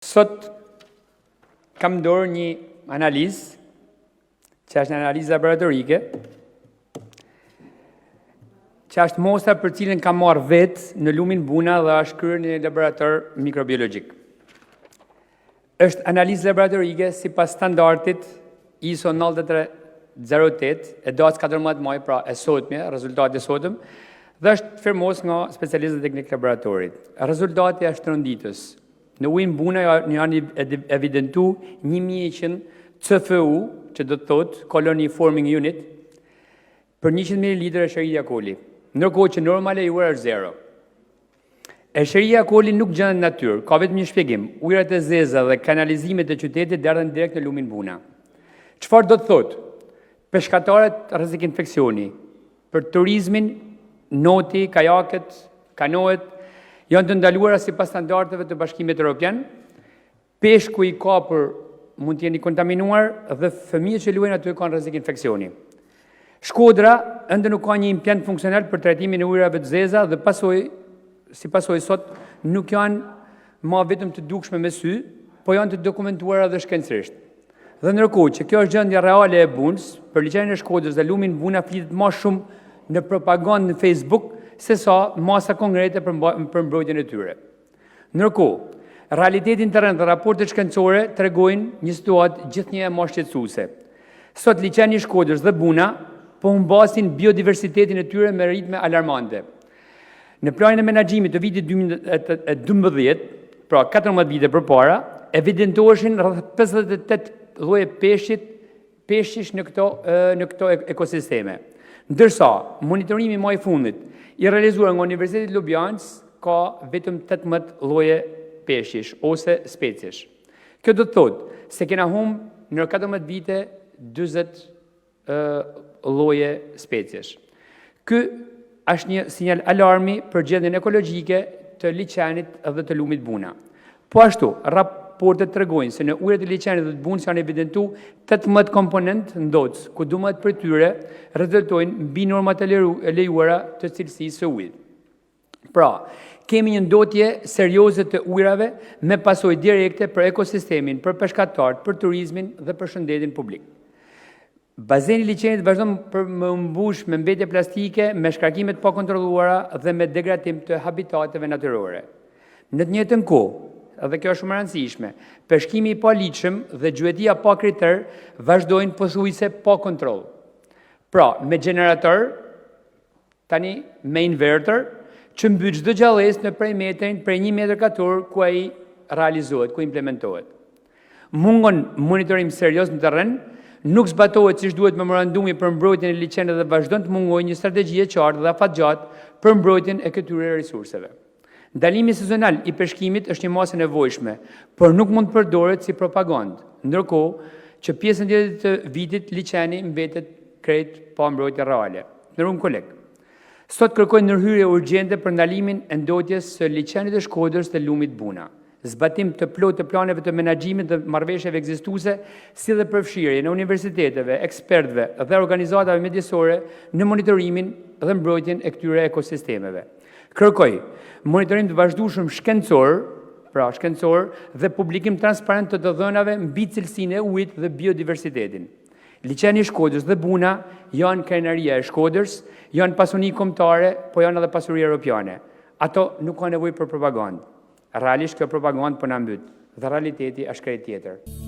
Sot kam dorë një analizë, që është një analizë laboratorike, që është mostra për cilën kam marrë vetë në lumin Buna dhe është kryer në laborator mikrobiologjik. Është analizë laboratorike sipas standardit ISO 9308 e datës 14 maj, pra e sotme, rezultati i sotëm, dhe është firmos nga specialistët e teknik laboratorit. Rezultati është rënditës. Në ujin Buna janë evidentu 1100 CFU, që do të thotë Colony Forming Unit, për 100 ml Escherichia coli, ndërkohë që normale juar është 0. Escherichia coli nuk gjendet në natyrë, ka vetëm një shpjegim: ujërat e zeza dhe kanalizimet e qytetit derdhen direkt në lumin Buna. Çfarë do të thotë? Peshkatarët rrezik infeksioni, për turizmin, noti, kajaket, kanoet, janë të ndaluara sipas standardeve të Bashkimit Evropian. Peshku i kapur mund të jeni kontaminuar dhe fëmijët që luajnë aty kanë rrezik infeksioni. Shkodra ende nuk ka një implant funksional për trajtimin e ujërave të zeza dhe si pasojë sot nuk janë ma vetëm të dukshme me sy, po janë të dokumentuara dhe shkencërisht. Dhe ndërkohë që kjo është gjendja reale e Bunës, për liçenin e Shkodrës dhe lumin Buna flitet më shumë në propagandë në Facebook se sa masa konkrete për mbrojtjen e tyre. Ndërkohë, realitetin të rënd dhe raportet shkencore tregojnë një situatë gjithnjë më shqetësuese. Sot liçeni i Shkodrës dhe Buna po humbasin biodiversitetin e tyre me ritme alarmante. Në planin e menaxhimit të vitit 2012, pra 14 vite përpara, evidentoheshin rreth 58 lloje peshqish në këto ekosisteme. Ndërsa monitorimi më i fundit i realizuar nga Universiteti Ljubljanës ka vetëm 18 lloje peshqish ose specish. Kjo do të thotë se kena humbur në 14 vite 40 lloje specish. Ky është një sinjal alarmi për gjendjen ekologjike të liçenit dhe të lumit Buna. Po ashtu, raportet tregojnë se në ujërat e liçenit dhe të Bunës janë evidentu 18 komponent ndotës, ku 12 prej tyre rezultojnë mbi normat e lejuara të cilësisë së ujit. Pra, kemi një ndotje serioze të ujrave me pasojë direkte për ekosistemin, për peshkatarët, për turizmin dhe për shëndetin publik. Bazeni i liçenit vazhdon për më mbush me mbetje plastike, me shkarkime të pakontrolluara dhe me degradim të habitateve natyrore. Në të njëjtën kohë, dhe kjo është shumë e rëndësishme, peshkimi i paligjshëm dhe gjuetia pa kriter vazhdojnë pothuajse pa kontroll. Pra, me generator, tani me inverter, që mbyt çdo gjallësë në perimetrin prej 1 metër katror ku ai realizohet, ku implementohet. Mungon monitorim serioz në terren, nuk zbatohet siç duhet memorandumi për mbrojtjen e liçenit dhe vazhdon të mungojë një strategji e qartë dhe afatgjatë për mbrojtjen e këtyre resurseve. Ndalimi sezonal i peshkimit është një masë e nevojshme, por nuk mund të përdoret si propagandë, ndërkohë që pjesën tjetër të vitit liçeni mbetet krejt pa mbrojtje reale. Nderuar kolegë, sot kërkoj ndërhyrje urgjente për ndalimin e ndotjes së liçenit të Shkodrës dhe lumit Buna, zbatim të plotë të planeve të menaxhimit dhe marrëveshjeve ekzistuese, si dhe përfshirje në universiteteve, ekspertëve dhe organizatave mjedisore në monitorimin dhe mbrojtjen e këtyre ekosistemeve. Kërkoj monitorim të vazhdueshëm shkencor dhe publikim transparent të dhënave mbi cilësinë e ujit dhe biodiversitetin. Liçeni i Shkodrës dhe Buna janë krenaria e Shkodrës, janë pasuni kombëtare, po janë edhe pasuri europiane. Ato nuk kanë nevojë për propagandë. Realisht kjo propagandë po na mbyt, dhe realiteti është krejt tjetër.